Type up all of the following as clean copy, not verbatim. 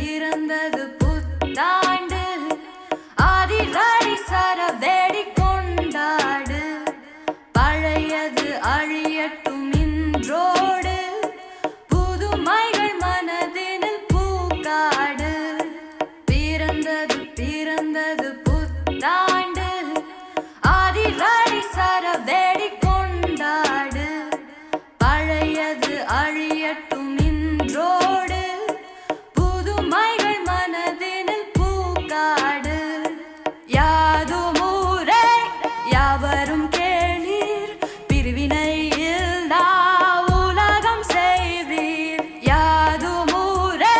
பிறந்தது புத்தாண்டு ஆதிராடி சரவேடி கொண்டாடு பழையது அழியட்டும் இன்றோடு புதுமைகள் மனதினில் பூக்காடு பிறந்தது புத்தாண்டு ஆதிராடி சரவேடி கொண்டாடு பழையது அழியட்டும் இன்றோடு புதுமைகள் மனதினில் பூக்காடு யாதுமூரே யாவரும் கேளீர் பிரிவினை இல்லா உலகம் செய்வீர் யாதுமூரே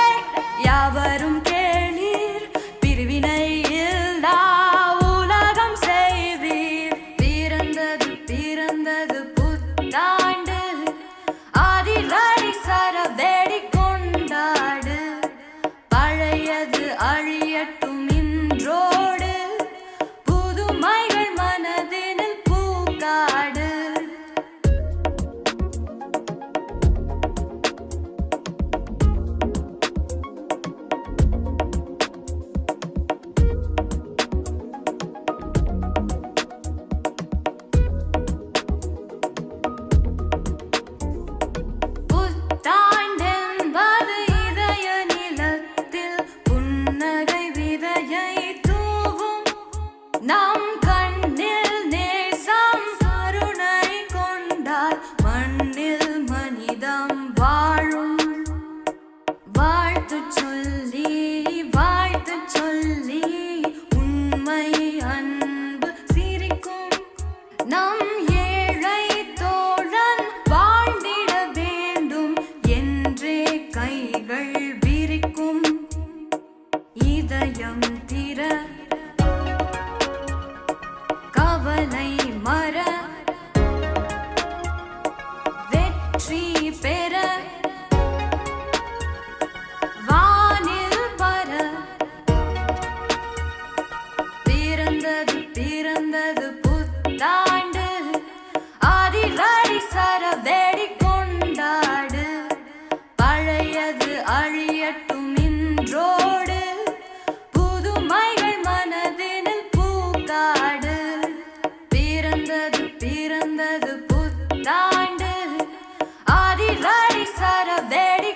யாவரும் கேளீர் பிரிவினை இல்லா உலகம் செய்வீர் பிறந்தது புத்தாண்டு ஆதிராடி சரவேடி கொண்டாடு பழையது அழியட்டும் இன்றோடு புதுமைகள் மனதினில் பூக்காடு புத்தாண்டென்பது இதய நிலத்தில் புன்னகை விதையை தூவும் நம் கண்ணில் நேசம் கருணை கொண்டால் மண்ணில் மனிதம் வாழும் வாழ்த்து சொல்லி உண்மை அன்பு சிரிக்கும் நம் ஏழை தோழன் வாழ்ந்திட வேண்டும் என்றே கைகள் விரிக்கும் இதயம் திற கவலை மற வெற்றி பெற வானில் பர பிறந்தது புத்தாண்டு ஆதிராடி சரவேடி கொண்டாடு பழையது அழியட்டும் இன்றோடு புதுமைகள் மனதினில் பூக்காடு பிறந்தது புத்தாண்டு ஆதிராடி சரவேடி